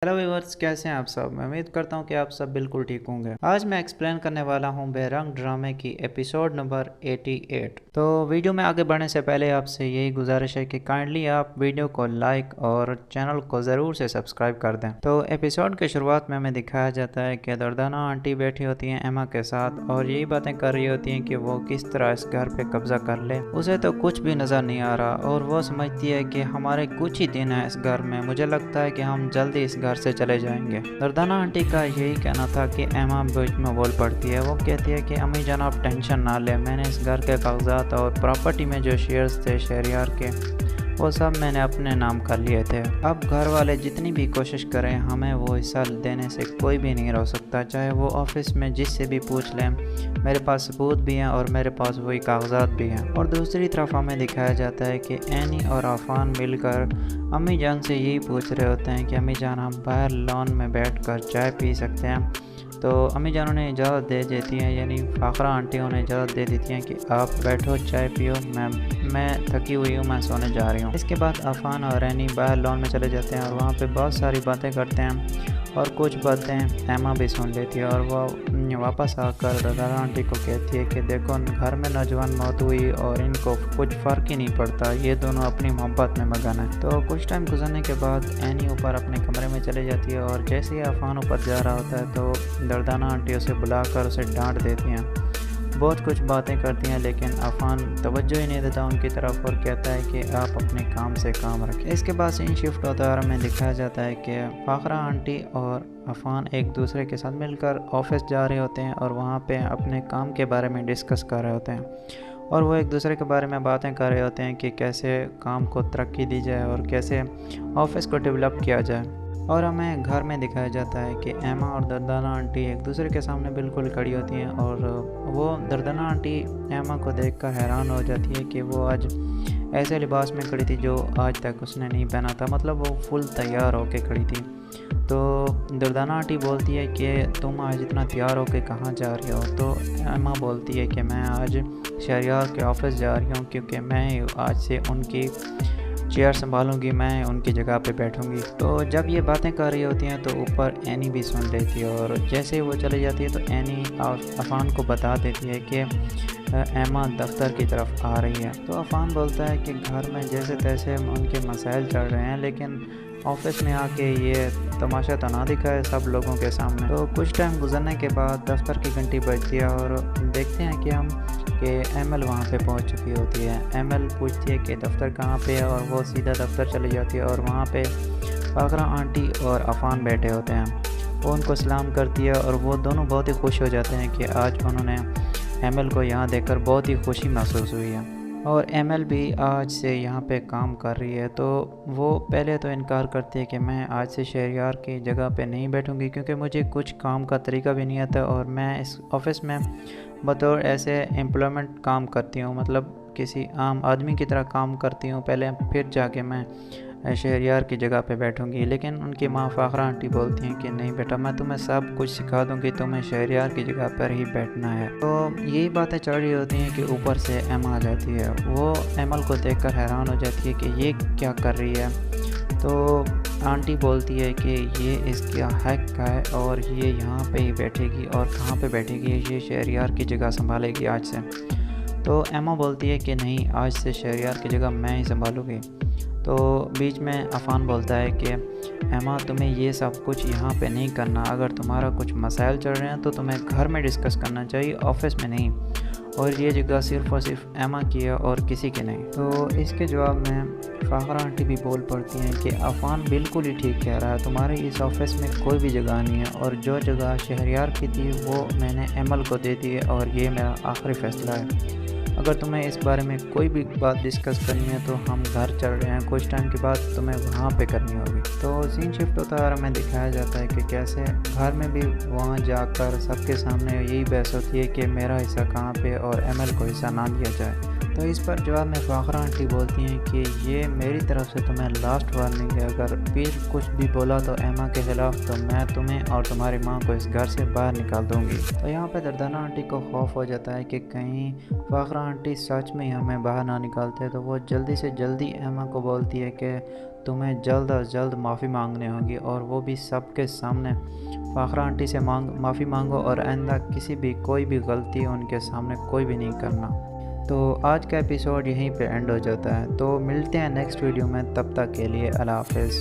Hello viewers, कैसे हैं आप सब। मैं उम्मीद करता हूं कि आप सब बिल्कुल ठीक होंगे। आज मैं एक्सप्लेन करने वाला हूं बेरंग ड्रामे की एपिसोड नंबर 88। तो वीडियो में आगे बढ़ने से पहले आपसे यही गुजारिश है कि काइंडली आप वीडियो को लाइक और चैनल को ज़रूर से सब्सक्राइब कर दें। तो एपिसोड की शुरुआत में हमें दिखाया जाता है कि दर्दाना आंटी बैठी होती हैं एमा के साथ और यही बातें कर रही होती हैं कि वो किस तरह इस घर पे कब्जा कर ले। उसे तो कुछ भी नज़र नहीं आ रहा और वो समझती है कि हमारे कुछ ही दिन है इस घर में, मुझे लगता है कि हम जल्दी इस घर से चले जाएंगे। दर्दाना आंटी का यही कहना था कि एमा बीच में बोल पड़ती है। वो कहती है कि अम्मी जान आप टेंशन ना ले, मैंने इस घर के कागजात और प्रॉपर्टी में जो शेयर्स थे शहरियार के वो सब मैंने अपने नाम कर लिए थे। अब घर वाले जितनी भी कोशिश करें हमें वो हिस्सा देने से कोई भी नहीं रोक सकता, चाहे वो ऑफिस में जिससे भी पूछ लें। मेरे पास सबूत भी हैं और मेरे पास वही कागजात भी हैं। और दूसरी तरफ हमें दिखाया जाता है कि एनी और आफान मिलकर अम्मी जान से यही पूछ रहे होते हैं कि अम्मी जान हम बाहर लॉन में बैठकर चाय पी सकते हैं। तो अम्मी जान उन्हें इजाज़त दे देती हैं, यानी फाखरा आंटी उन्हें इजाज़त दे देती हैं कि आप बैठो चाय पियो, मैं थकी हुई हूँ, मैं सोने जा रही हूँ। इसके बाद आफान और रैनी बाहर लॉन में चले जाते हैं और वहाँ पे बहुत सारी बातें करते हैं और कुछ बातें एमा भी सुन लेती है और वह वापस आकर दर्दाना आंटी को कहती है कि देखो घर में नौजवान मौत हुई और इनको कुछ फ़र्क ही नहीं पड़ता, ये दोनों अपनी मोहब्बत में मगन है। तो कुछ टाइम गुजरने के बाद एनी ऊपर अपने कमरे में चली जाती है और जैसे ही आफान ऊपर जा रहा होता है तो दर्दाना आंटी उसे बुलाकर उसे डांट देती हैं। बहुत कुछ बातें करती हैं लेकिन आफान तवज्जो ही नहीं देता उनकी तरफ और कहता है कि आप अपने काम से काम रखें। इसके बाद सीन शिफ्ट होता है और हमें दिखाया जाता है कि फाखरा आंटी और आफान एक दूसरे के साथ मिलकर ऑफिस जा रहे होते हैं और वहाँ पे अपने काम के बारे में डिस्कस कर रहे होते हैं और वो एक दूसरे के बारे में बातें कर रहे होते हैं कि कैसे काम को तरक्की दी जाए और कैसे ऑफिस को डेवलप किया जाए। और हमें घर में दिखाया जाता है कि एमा और दर्दाना आंटी एक दूसरे के सामने बिल्कुल खड़ी होती हैं और वो दर्दाना आंटी एमा को देखकर हैरान हो जाती है कि वो आज ऐसे लिबास में खड़ी थी जो आज तक उसने नहीं पहना था, मतलब वो फुल तैयार होकर खड़ी थी। तो दर्दाना आंटी बोलती है कि तुम आज इतना तैयार होकर कहाँ जा रही हो। तो एमा बोलती है कि मैं आज शहरियार के ऑफिस जा रही हूँ क्योंकि मैं आज से उनकी चेयर संभालूंगी, मैं उनकी जगह पे बैठूंगी। तो जब ये बातें कर रही होती हैं तो ऊपर एनी भी सुन लेती है और जैसे ही वो चली जाती है तो एनी अफान को बता देती है कि एमा दफ्तर की तरफ आ रही है। तो अफान बोलता है कि घर में जैसे तैसे उनके मसाइल चल रहे हैं लेकिन ऑफिस में आके ये तमाशा तो ना दिखाए सब लोगों के सामने। तो कुछ टाइम गुजरने के बाद दफ्तर की घंटी बजती है और देखते हैं कि हम कि एमएल वहाँ पे पहुँच चुकी होती है। एमएल पूछती है कि दफ़्तर कहाँ पे है और वो सीधा दफ्तर चली जाती है और वहाँ पे फाखरा आंटी और अफान बैठे होते हैं। वो उनको सलाम करती है और वो दोनों बहुत ही खुश हो जाते हैं कि आज उन्होंने एमएल को यहाँ देखकर बहुत ही खुशी महसूस हुई है और एमएल भी आज से यहाँ पे काम कर रही है। तो वो पहले तो इनकार करती है कि मैं आज से शहरियार की जगह पे नहीं बैठूँगी क्योंकि मुझे कुछ काम का तरीका भी नहीं आता और मैं इस ऑफ़िस में बतौर ऐसे एम्प्लॉयमेंट काम करती हूँ, मतलब किसी आम आदमी की तरह काम करती हूँ पहले, फिर जाके मैं शहरियार की जगह पे बैठूँगी। लेकिन उनकी माँ फाखरा आंटी बोलती हैं कि नहीं बेटा, मैं तुम्हें सब कुछ सिखा दूँगी, तुम्हें शहरियार की जगह पर ही बैठना है। तो यही बातें चल रही होती हैं कि ऊपर से एमा आ जाती है। वो एमल को देखकर हैरान हो जाती है कि ये क्या कर रही है। तो आंटी बोलती है कि ये इसका हक का है और ये यहाँ पे ही बैठेगी और कहाँ पे बैठेगी, ये शहरियार की जगह संभालेगी आज से। तो एमा बोलती है कि नहीं, आज से शहरियार की जगह मैं ही संभालूँगी। तो बीच में अफान बोलता है कि एमा तुम्हें ये सब कुछ यहाँ पे नहीं करना, अगर तुम्हारा कुछ मसाइल चल रहे हैं तो तुम्हें घर में डिस्कस करना चाहिए, ऑफिस में नहीं, और ये जगह सिर्फ़ और सिर्फ एमा की है और किसी की नहीं। तो इसके जवाब में फाखरा आंटी भी बोल पड़ती हैं कि अफान बिल्कुल ही ठीक कह रहा है, तुम्हारे इस ऑफिस में कोई भी जगह नहीं है और जो जगह शहरियार की थी वो मैंने एमल को दे दी है और ये मेरा आखिरी फ़ैसला है। अगर तुम्हें इस बारे में कोई भी बात डिस्कस करनी है तो हम घर चल रहे हैं, कुछ टाइम के बाद तुम्हें वहाँ पे करनी होगी। तो सीन शिफ्ट होता है और हमें दिखाया जाता है कि कैसे घर में भी वहाँ जाकर सबके सामने यही बहस होती है कि मेरा हिस्सा कहाँ पे और एमएल को हिस्सा ना दिया जाए تو اس پر جواب میں فاخرہ آنٹی بولتی ہیں کہ یہ میری طرف سے تمہیں لاسٹ وارننگ ہے، اگر پھر کچھ بھی بولا تو ایما کے خلاف تو میں تمہیں اور تمہاری ماں کو اس گھر سے باہر نکال دوں گی۔ تو یہاں پہ دردانہ آنٹی کو خوف ہو جاتا ہے کہ کہیں فاخرہ آنٹی سچ میں ہمیں باہر نہ نکالتے، تو وہ جلدی سے جلدی ایما کو بولتی ہے کہ تمہیں جلد از جلد معافی مانگنی ہوگی، اور وہ بھی سب کے سامنے۔ فاخرہ آنٹی سے معافی مانگو اور آئندہ کسی بھی کوئی بھی غلطی ان کے سامنے کوئی بھی نہیں کرنا۔ تو آج کا ایپیسوڈ یہیں پہ اینڈ ہو جاتا ہے، تو ملتے ہیں نیکسٹ ویڈیو میں، تب تک کے لیے اللہ حافظ۔